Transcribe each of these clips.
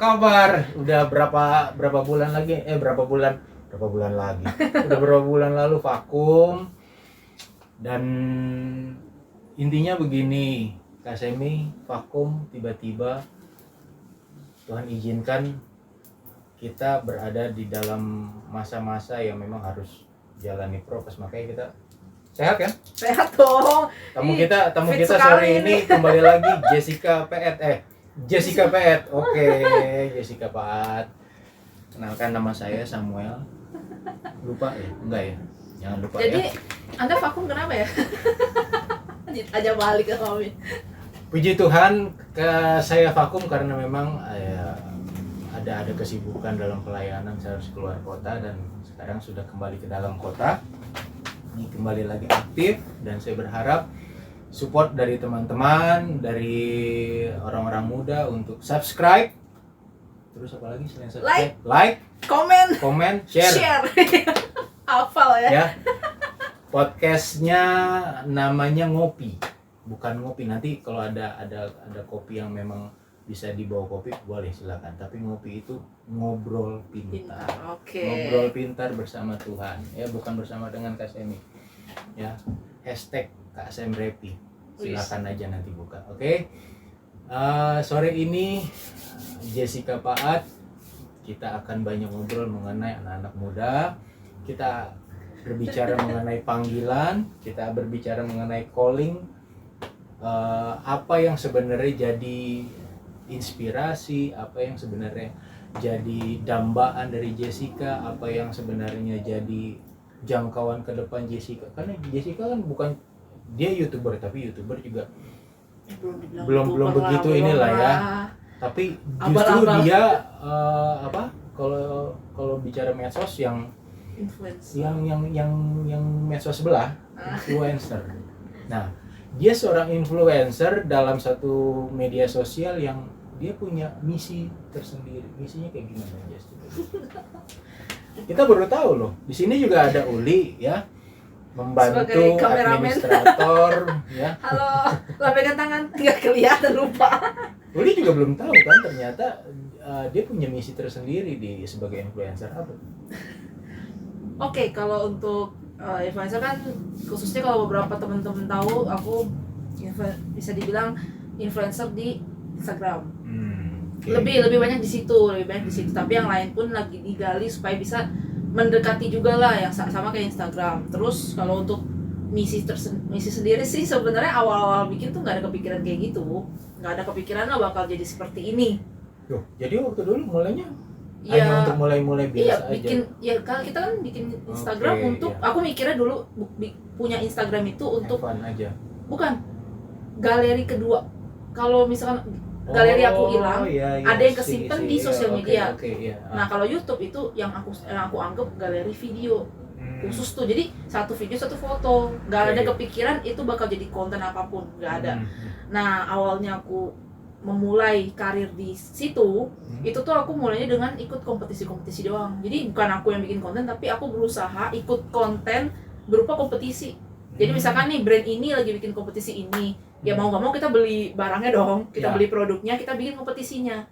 kabar? Udah berapa bulan lagi? Berapa bulan lagi? Udah berapa bulan lalu vakum. Dan intinya begini, Kak Semi vakum tiba-tiba Tuhan izinkan kita berada di dalam masa-masa yang memang harus jalani prokes, makanya kita sehat kan? Sehat dong. Tamu kita sekali sore ini kembali lagi Jessica Peet. Oke, Jessica Peet. Kenalkan, nama saya Samuel. Lupa ya? Enggak ya? Jangan lupa. Jadi, ya. Anda vakum kenapa ya? Aja balik ke kami. Puji Tuhan, saya vakum karena memang ada kesibukan dalam pelayanan. Saya harus keluar kota dan sekarang sudah kembali ke dalam kota. Ini kembali lagi aktif dan saya berharap support dari teman-teman, dari orang-orang muda untuk subscribe. Terus apa lagi selain subscribe? Like, komen, share. Hafal ya. Ya. Podcastnya namanya Ngopi, bukan Ngopi. Nanti kalau ada kopi yang memang bisa dibawa kopi, boleh silakan. Tapi Ngopi itu ngobrol pintar. Oke. Ngobrol pintar bersama Tuhan. Ya, bukan bersama dengan Kak Semi. Ya, hashtag Kak Sem Repi. Silakan aja nanti buka. Oke. Sore ini Jessica Peet, kita akan banyak ngobrol mengenai anak-anak muda. Kita berbicara mengenai panggilan, kita berbicara mengenai calling, apa yang sebenarnya jadi inspirasi, apa yang sebenarnya jadi dambaan dari Jessica, apa yang sebenarnya jadi jangkauan ke depan Jessica. Karena Jessica kan bukan dia YouTuber, tapi YouTuber juga belum begitu inilah ya. Tapi justru dia kalau bicara medsos yang medsos sebelah, influencer. Nah, dia seorang influencer dalam satu media sosial yang dia punya misi tersendiri. Misinya kayak gimana, Jess? Kita baru tahu loh. Di sini juga ada Uli ya, membantu administrator ya. Halo, lambaikan tangan, nggak kelihatan, lupa. Uli juga belum tahu kan ternyata dia punya misi tersendiri sebagai influencer apa? Oke, kalau untuk influencer kan khususnya kalau beberapa teman-teman tahu, aku bisa dibilang influencer di Instagram. Okay. Lebih banyak di situ, Tapi yang lain pun lagi digali supaya bisa mendekati juga lah yang sama kayak Instagram. Terus kalau untuk misi sendiri sih sebenarnya awal-awal bikin tuh nggak ada kepikiran kayak gitu, nggak ada kepikiran lah bakal jadi seperti ini. Loh, jadi waktu dulu mulainya hanya untuk mulai biasa bikin, aja. Ya kalau kita kan bikin Instagram untuk aku mikirnya dulu punya Instagram itu untuk fun aja. Bukan galeri kedua. Kalau misalkan galeri aku hilang, ada yang kesimpan di sosial media. Nah, kalau YouTube itu yang aku anggap galeri video khusus tuh. Jadi satu video satu foto, nggak ada kepikiran itu bakal jadi konten apapun, nggak ada. Nah, awalnya aku memulai karir di situ, itu tuh aku mulainya dengan ikut kompetisi doang. Jadi bukan aku yang bikin konten, tapi aku berusaha ikut konten berupa kompetisi. Jadi misalkan nih brand ini lagi bikin kompetisi ini, ya mau nggak mau kita beli barangnya dong, kita beli produknya, kita bikin kompetisinya.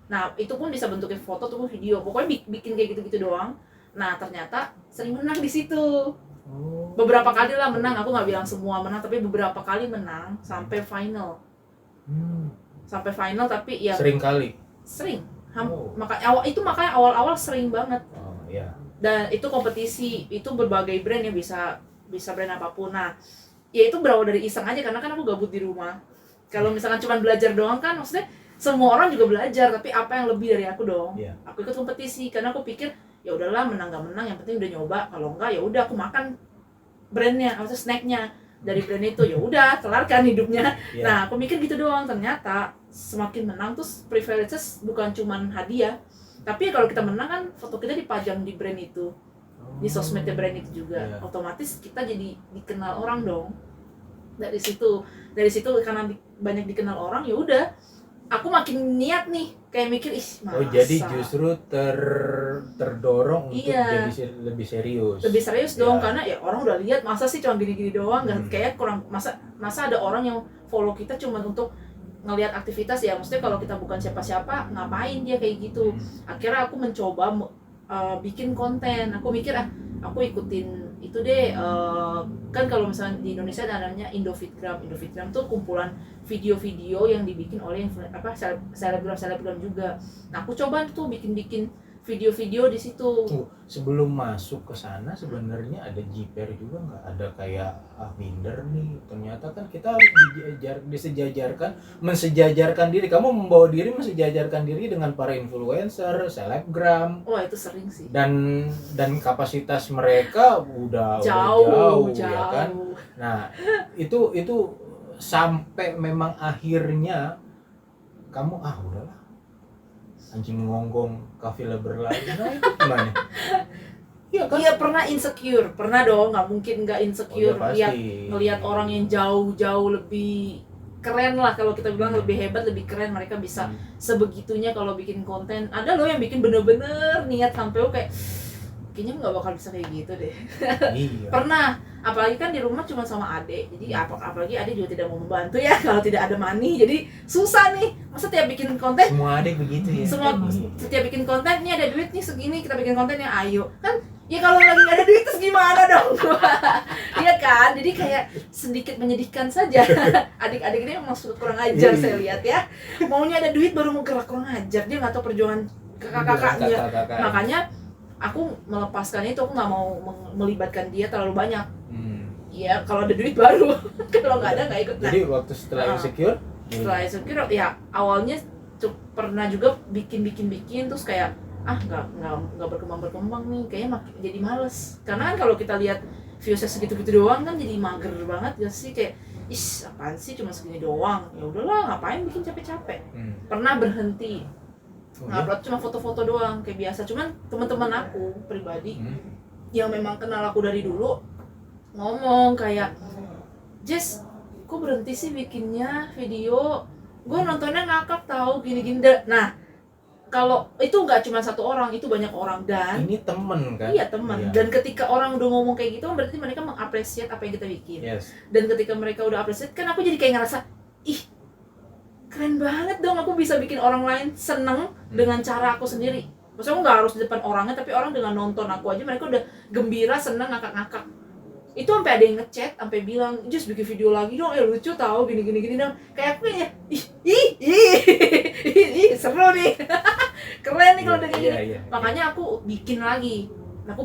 Nah, itu pun bisa bentuknya foto ataupun video, pokoknya bikin kayak gitu-gitu doang. Nah, ternyata sering menang di situ. Beberapa kali lah menang, aku nggak bilang semua menang, tapi beberapa kali menang sampai final. Sampai final, tapi ya sering. Makanya awal-awal sering banget. Dan itu kompetisi, itu berbagai brand yang bisa brand apapun. Nah, ya itu berawal dari iseng aja karena kan aku gabut di rumah. Kalau misalkan cuma belajar doang kan maksudnya semua orang juga belajar, tapi apa yang lebih dari aku dong? Aku ikut kompetisi karena aku pikir ya udahlah, menang nggak menang yang penting udah nyoba, kalau enggak ya udah aku makan brandnya, maksudnya snacknya dari brand itu, ya udah kelarkan hidupnya. Nah, aku mikir gitu doang. Ternyata semakin menang tuh privileges bukan cuman hadiah, tapi kalau kita menang kan foto kita dipajang di brand itu, di sosmednya brand itu juga. Otomatis kita jadi dikenal orang dong. Dari situ karena banyak dikenal orang, ya udah aku makin niat nih, kayak mikir masa. Jadi justru terdorong untuk jadi lebih serius dong. Karena ya orang udah lihat, masa sih cuma gini-gini doang, kayak kurang. Masa ada orang yang follow kita cuma untuk ngelihat aktivitas ya, maksudnya kalau kita bukan siapa-siapa ngapain dia kayak gitu. Akhirnya aku mencoba bikin konten. Aku mikir aku ikutin itu deh, kan kalau misalnya di Indonesia ada namanya Indofitgram tuh kumpulan video-video yang dibikin oleh selebgram juga. Nah aku coba tuh bikin video-video di situ. Sebelum masuk ke sana sebenarnya ada jiper juga nggak? Ada kayak minder nih, ternyata kan kita harus mensejajarkan diri. Kamu membawa diri mensejajarkan diri dengan para influencer, selebgram. Wah itu sering sih. Dan kapasitas mereka udah jauh ya kan. Nah itu sampai memang akhirnya kamu udahlah, anjing ngonggong kafilah berlari. Nah itu gimana? Iya kan? Iya pernah insecure, pernah dong, nggak mungkin nggak insecure. Ngelihat orang yang jauh lebih keren lah, kalau kita bilang lebih hebat, lebih keren, mereka bisa sebegitunya kalau bikin konten. Ada loh yang bikin bener-bener niat sampai kayak kayaknya nggak bakal bisa kayak gitu deh. Iya. Pernah, apalagi kan di rumah cuma sama adik, jadi apalagi adik juga tidak mau membantu ya kalau tidak ada money, jadi susah nih. Masa tiap bikin konten semua adik begitu ya? Setiap bikin konten, ini ada duit nih segini, kita bikin kontennya, ayo kan. Ya kalau lagi nggak ada duit terus gimana dong? Iya kan, jadi kayak sedikit menyedihkan saja. Adik-adik ini memang suka kurang ajar saya lihat ya. Maunya ada duit baru mau gerak, kurang ajar, dia nggak tahu perjuangan kakak-kakaknya. Makanya aku melepaskan itu, aku nggak mau melibatkan dia terlalu banyak. Iya, kalau ada duit baru. Kalau nggak ada nggak ikut. Jadi waktu setelah insecure ya awalnya pernah juga bikin terus kayak nggak berkembang nih, kayaknya jadi males. Karena kan kalau kita lihat viewsnya segitu-gitu doang kan jadi mager banget gak sih, kayak apaan sih cuma segini doang, ya udahlah ngapain bikin capek-capek. Pernah berhenti ngupload cuma foto-foto doang kayak biasa. Cuman teman-teman aku pribadi yang memang kenal aku dari dulu ngomong kayak, Jess kok berhenti sih bikinnya video, gue nontonnya ngakak tahu gini-gini. Nah kalau itu nggak cuma satu orang, itu banyak orang. Dan ini temen kan? Iya temen. Iya. Dan ketika orang udah ngomong kayak gitu berarti mereka mengapresiasi apa yang kita bikin. Yes. Dan ketika mereka udah apresiasi kan aku jadi kayak ngerasa keren banget dong, aku bisa bikin orang lain seneng dengan cara aku sendiri. Maksudnya aku nggak harus di depan orangnya, tapi orang dengan nonton aku aja mereka udah gembira, seneng, ngakak-ngakak. Itu sampai ada yang ngechat, sampai bilang, Just bikin video lagi dong, lucu tau, gini dong. Kayak aku kayaknya, seru nih, keren nih kalau udah kayak gini. Makanya aku bikin lagi. Aku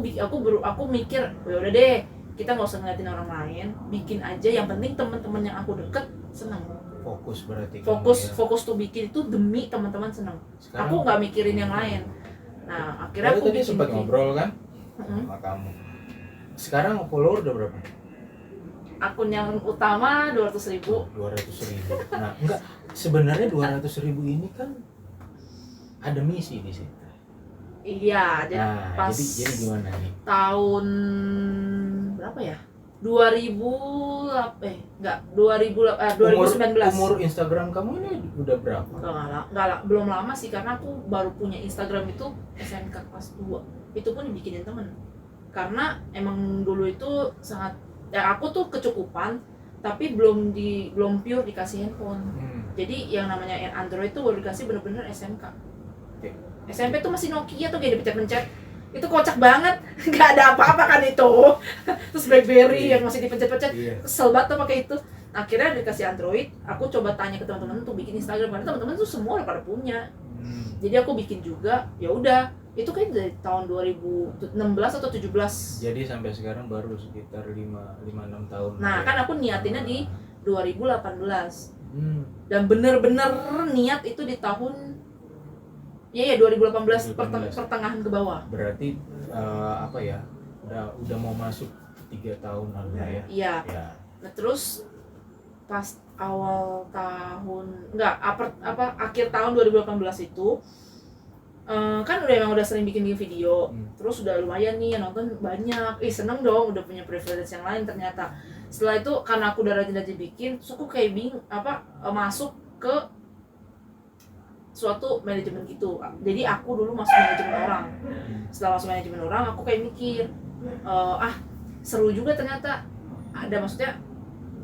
mikir, ya udah deh, kita nggak usah ngeliatin orang lain, bikin aja. Yang penting teman-teman yang aku deket seneng. Fokus berarti. Fokus tuh bikin itu demi teman-teman seneng. Sekarang, aku nggak mikirin yang lain. Nah akhirnya aku tadi sempat ngobrol kan sama kamu. Sekarang follower udah berapa? Akun yang utama 200.000. 200.000. Nah, enggak, sebenarnya 200.000 ini kan ada misi di situ. Iya, jadi pas jadi gimana nih? Tahun berapa ya? 2019. Umur Instagram kamu ini udah berapa? Enggak, belum lama sih, karena aku baru punya Instagram itu SMK kelas 2. Itu pun dibikinin temen. Karena emang dulu itu sangat aku tuh kecukupan, tapi belum pure dikasih handphone. Jadi yang namanya Android tuh baru dikasih bener-bener SMK. SMP tuh masih Nokia tuh kayak dipencet-pencet. Itu kocak banget, nggak ada apa-apa kan itu. Terus BlackBerry yang masih dipencet-pencet, kesel banget tuh pakai itu. Akhirnya dikasih Android, aku coba tanya ke teman-teman untuk bikin Instagram, karena teman-teman tuh semua udah pada punya. Jadi aku bikin juga, ya udah. Itu kan dari tahun 2016 atau 17. Jadi sampai sekarang baru sekitar 5-6 tahun. Nah, kan aku niatinnya di 2018. Dan bener-bener niat itu di tahun 2018 pertengahan ke bawah. Berarti udah mau masuk 3 tahun lalu ya. Iya. Ya. Nah, terus pas awal tahun akhir tahun 2018 itu kan udah sering bikin video, terus udah lumayan nih yang nonton banyak, seneng dong, udah punya privilege yang lain ternyata. Setelah itu karena aku udah rajin bikin, terus aku kayak masuk ke suatu manajemen gitu. Jadi aku dulu masuk manajemen orang. Setelah masuk manajemen orang, aku kayak mikir, seru juga ternyata. Ada, maksudnya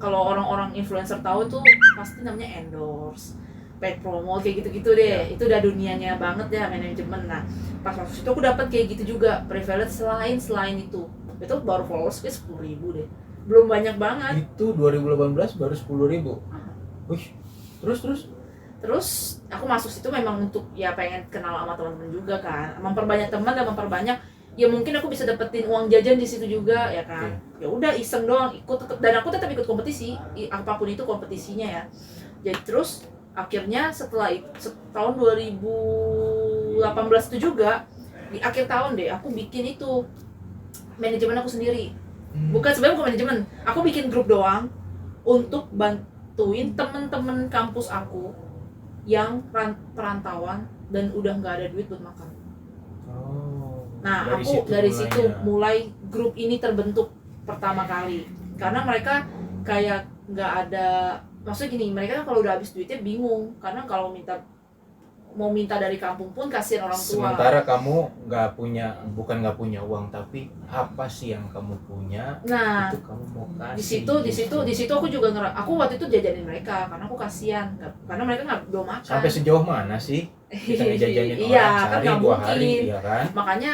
kalau orang-orang influencer tahu tuh pasti namanya endorse, paid promo kayak gitu-gitu deh. Itu udah dunianya banget ya manajemen. Nah pas masuk situ aku dapat kayak gitu juga privilege selain itu baru followers kayak 10.000 deh, belum banyak banget. Itu 2018 baru 10.000. Wih, terus aku masuk situ memang untuk ya pengen kenal sama teman-teman juga kan, memperbanyak teman dan memperbanyak ya mungkin aku bisa dapetin uang jajan di situ juga ya kan. Ya udah iseng doang ikut, dan aku tetap ikut kompetisi apapun itu kompetisinya ya. Jadi terus akhirnya setelah itu tahun 2018 itu juga di akhir tahun deh aku bikin itu manajemen aku sendiri. Sebenarnya bukan manajemen, aku bikin grup doang untuk bantuin temen-temen kampus aku yang perantauan dan udah nggak ada duit buat makan. Nah dari situ mulai grup ini terbentuk pertama kali, karena mereka kayak nggak ada, maksudnya gini, mereka kan kalau udah habis duitnya bingung, karena kalau mau minta dari kampung pun kasihan orang tua. Sementara kamu bukan nggak punya uang, tapi apa sih yang kamu punya? Nah, itu kamu mau kasih. Di situ aku juga aku waktu itu jajanin mereka karena aku kasihan, karena mereka belum makan. Sampai sejauh mana sih kita ngejajanin iya, orang kan sehari 2 hari, ya kan? Makanya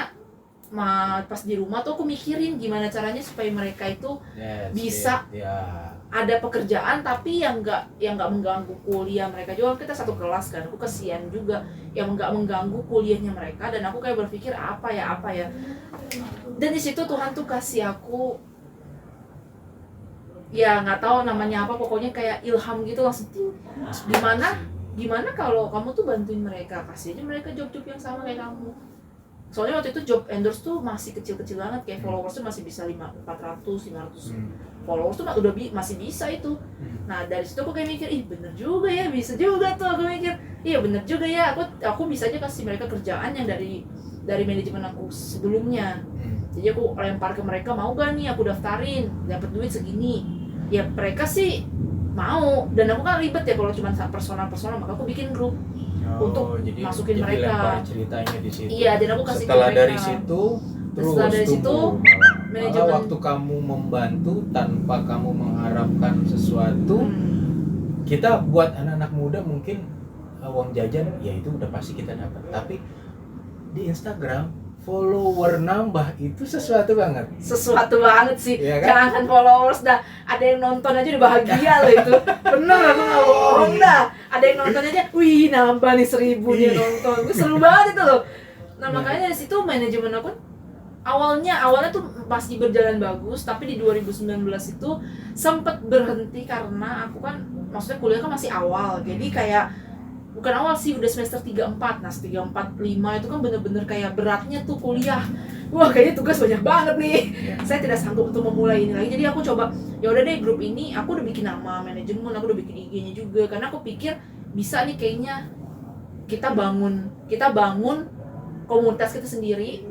pas di rumah tuh aku mikirin gimana caranya supaya mereka itu bisa ada pekerjaan tapi yang nggak mengganggu kuliah mereka juga. Kita satu kelas kan, aku kasihan juga yang nggak mengganggu kuliahnya mereka, dan aku kayak berpikir apa ya, dan di situ Tuhan tuh kasih aku ya nggak tahu namanya apa, pokoknya kayak ilham gitu langsung gimana kalau kamu tuh bantuin mereka, kasih aja mereka job-job yang sama kayak kamu. Soalnya waktu itu job endorse tuh masih kecil-kecil banget, kayak followers tuh masih bisa 400-500 followers tuh udah masih bisa itu. Nah dari situ aku kayak mikir, bener juga ya, bisa juga tuh. Aku mikir, iya bener juga ya, aku bisa aja kasih mereka kerjaan yang dari manajemen aku sebelumnya. Jadi aku lempar ke mereka, mau gak nih aku daftarin, dapat duit segini. Ya mereka sih mau, dan aku kan ribet ya kalau cuma personal, maka aku bikin grup untuk masukin mereka. Lempar ceritanya di situ. Iya, dan aku kasih setelah ke mereka. Setelah dari situ manajemen waktu kamu membantu tanpa kamu mengharapkan sesuatu, kita buat anak-anak muda mungkin uang jajan ya itu udah pasti kita dapat, tapi di Instagram follower nambah itu sesuatu banget sih ya kan? Jangan followers dah, ada yang nonton aja udah bahagia loh itu. Bener, aku nggak bohong dah, ada yang nonton aja, wih nambah nih 1.000 dia nonton, itu seru banget itu loh. Nah makanya dari situ manajemen aku awalnya tuh masih berjalan bagus, tapi di 2019 itu sempet berhenti karena aku kan maksudnya kuliah kan masih awal, jadi kayak bukan awal sih, udah semester 3-4. Nah 3-4-5 itu kan bener-bener kayak beratnya tuh kuliah. Wah kayaknya tugas banyak banget nih. Saya tidak sanggup untuk memulai ini lagi. Jadi aku coba, ya udah deh grup ini aku udah bikin nama manajemen, aku udah bikin IG-nya juga, karena aku pikir bisa nih kayaknya kita bangun komunitas kita sendiri.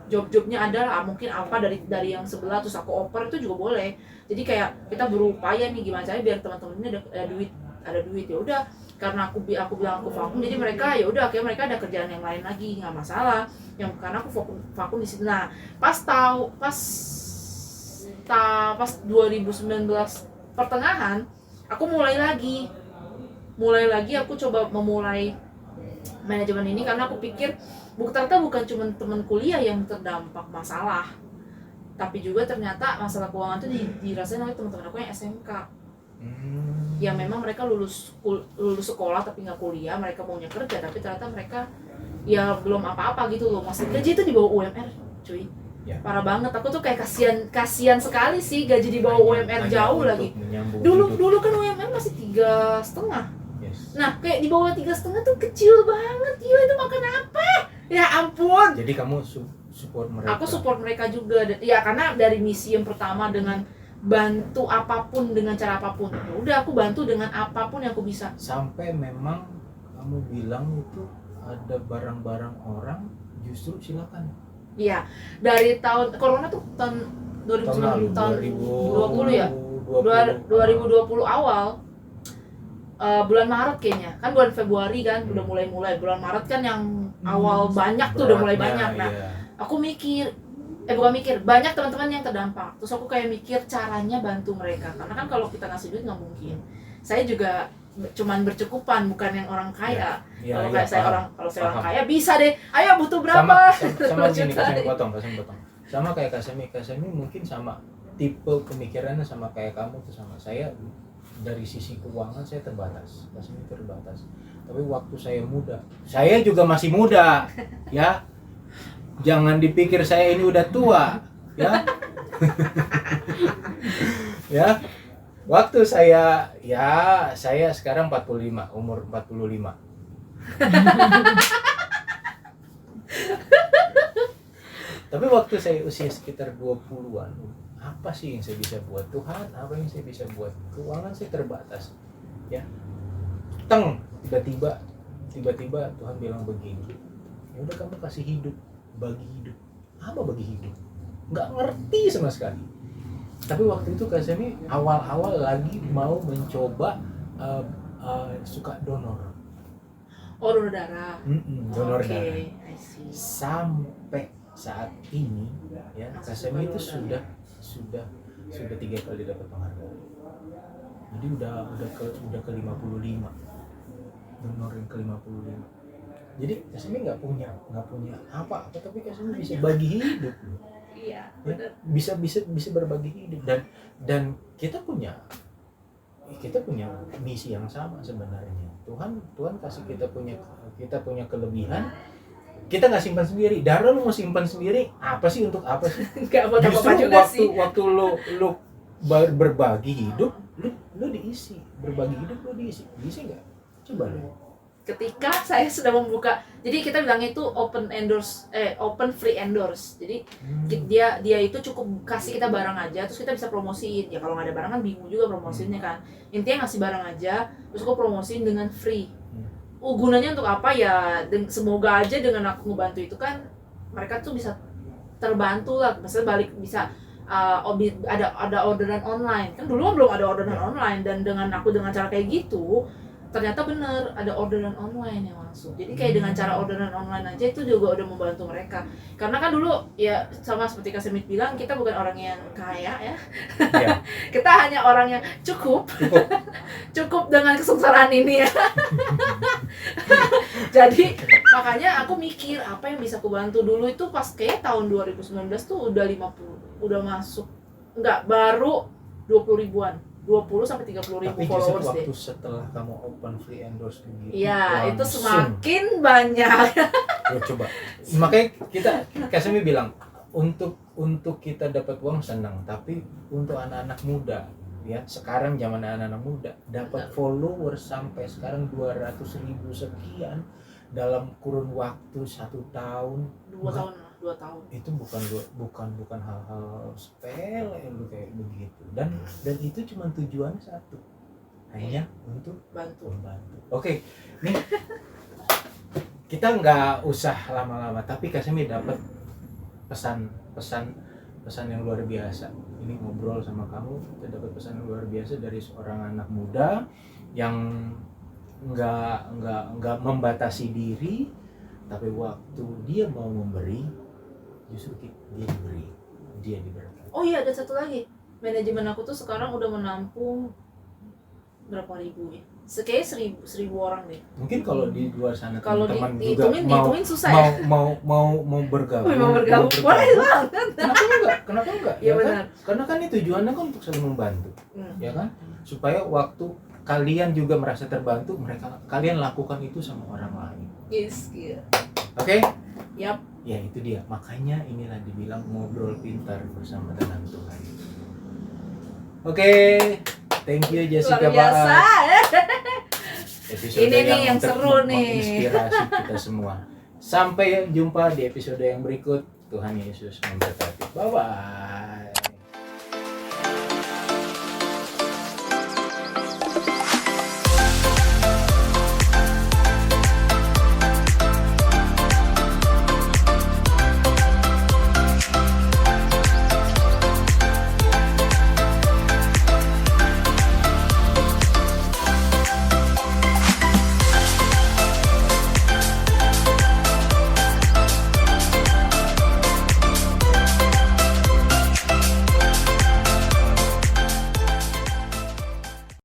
Job-jobnya ada mungkin apa dari yang sebelah, terus aku oper itu juga boleh. Jadi kayak kita berupaya nih gimana caranya biar teman-teman ini ada duit. Ya udah, karena aku bilang aku vakum, jadi mereka ya udah akhirnya mereka ada kerjaan yang lain lagi, nggak masalah, yang karena aku vakum di situ. Nah pas 2019 pertengahan aku mulai lagi aku coba memulai manajemen ini, karena aku pikir ternyata bukan cuma teman kuliah yang terdampak masalah, tapi juga ternyata masalah keuangan itu dirasain oleh teman-teman aku yang SMK. Yang memang mereka lulus sekolah tapi nggak kuliah, mereka maunya kerja tapi ternyata mereka ya belum apa-apa gitu loh, masih gaji itu di bawah UMR cuy ya. Parah banget, aku tuh kayak kasihan sekali sih, gaji di bawah UMR jauh lagi. Dulu kan UMR masih 3,5. Yes. Nah kayak di bawah 3,5 tuh kecil banget, gila itu makan apa ya ampun. Jadi kamu support mereka? Aku support mereka juga ya, karena dari misi yang pertama dengan bantu apapun dengan cara apapun, ya udah aku bantu dengan apapun yang aku bisa. Sampai memang kamu bilang itu ada barang-barang orang, justru silakan. Iya, dari tahun corona tuh tahun 2020 ya, 2020 awal, bulan Maret kayaknya, kan bulan Februari kan udah mulai bulan Maret kan yang awal banyak tuh udah mulai banyak. Nah aku mikir bukan mikir, banyak teman-teman yang terdampak. Terus aku kayak mikir caranya bantu mereka, karena kan kalau kita ngasih duit nggak mungkin. Saya juga cuman bercukupan, bukan yang orang kaya. Kalau kayak saya orang kaya bisa deh, ayo butuh berapa? Sama gini, kasih potong. Sama kayak Kasemi mungkin sama tipe pemikirannya sama kayak kamu tuh, sama saya. Dari sisi keuangan saya terbatas, Kasemi terbatas. Tapi waktu saya muda, saya juga masih muda, ya. Jangan dipikir saya ini udah tua, ya. Ya. Waktu saya sekarang 45, umur 45. Tapi waktu saya usia sekitar 20-an, apa sih yang saya bisa buat? Tuhan, apa yang saya bisa buat? Keuangan saya terbatas. Ya. Tiba-tiba Tuhan bilang begini. Ya udah, kamu kasih hidup, bagi hidup. Apa bagi hidup? Nggak ngerti sama sekali. Tapi waktu itu Kasemi awal-awal lagi mau mencoba suka donor. Oh, donor darah. Donor darah. I see. Sampai saat ini ya, Kasemi itu sudah 3 kali dapat penghargaan. Jadi udah ke 55. Donor yang ke 55. Jadi Kasemi nggak punya apa-apa, tapi Kasemi bisa bagi hidup. Iya, ya, bisa berbagi hidup, dan kita punya misi yang sama sebenarnya. Tuhan kasih kita punya kelebihan, kita nggak simpan sendiri. Darah lu mau simpan sendiri apa sih, untuk apa sih? Nggak buat Justru apa-apa juga sih. waktu lu berbagi hidup, lu diisi, berbagi hidup lu diisi nggak? Coba lu. Ketika saya sudah membuka, jadi kita bilangnya itu open free endorse. Jadi dia itu cukup kasih kita barang aja, terus kita bisa promosiin. Ya kalau nggak ada barang kan bingung juga promosiinnya kan. Intinya ngasih barang aja, terus aku promosiin dengan free. Gunanya untuk apa ya? Semoga aja dengan aku ngebantu itu kan mereka tuh bisa terbantu lah. Misalnya balik bisa ada orderan online. Kan dulu belum ada orderan online, dan dengan cara kayak gitu ternyata bener ada orderan online yang langsung. Jadi kayak dengan cara orderan online aja itu juga udah membantu mereka. Karena kan dulu ya sama seperti Kak Semit bilang, kita bukan orang yang kaya ya. Yeah. Kita hanya orang yang cukup dengan kesengsaraan ini ya. Jadi makanya aku mikir apa yang bisa aku bantu. Dulu itu pas kayak tahun 2019 tuh udah 50, udah masuk, enggak, baru 20 ribuan. 20 sampai 30 ribu followers deh. Waktu setelah kamu open free endorse gitu. Iya, itu semakin banyak. Ya, coba. Makanya Kasemi bilang untuk kita dapat uang senang, tapi untuk anak-anak muda ya, sekarang zaman anak-anak muda dapat followers sampai sekarang 200.000 sekian dalam kurun waktu 1 tahun. 2 tahun. Itu bukan hal-hal sepele yang kayak begitu, dan itu cuma tujuan satu, hanya untuk membantu. Oke, nih kita nggak usah lama-lama, tapi Kasemi dapat pesan yang luar biasa. Ini ngobrol sama kamu, kita dapat pesan yang luar biasa dari seorang anak muda yang nggak membatasi diri, tapi waktu dia mau memberi, justru dia diberkati. Oh iya, ada satu lagi. Manajemen aku tuh sekarang udah menampung berapa ribu ya? Sekayaknya 1.000 orang deh. Mungkin kalau di luar sana kalau teman-teman juga dihitungin susah ya? mau bergabung. Boleh banget. Kenapa enggak? Ya, kan? benar. Karena kan itu tujuannya kan untuk saling membantu. Ya kan? Supaya waktu kalian juga merasa terbantu, kalian lakukan itu sama orang lain. Yes, iya. Oke? Yap. Ya itu dia, makanya inilah dibilang ngobrol pintar bersama dengan Tuhan. Oke, thank you Jessica Luar biasa. Episode ini nih yang seru nih, menginspirasi kita semua. Sampai jumpa di episode yang berikut. Tuhan Yesus memberkati. Bye bye.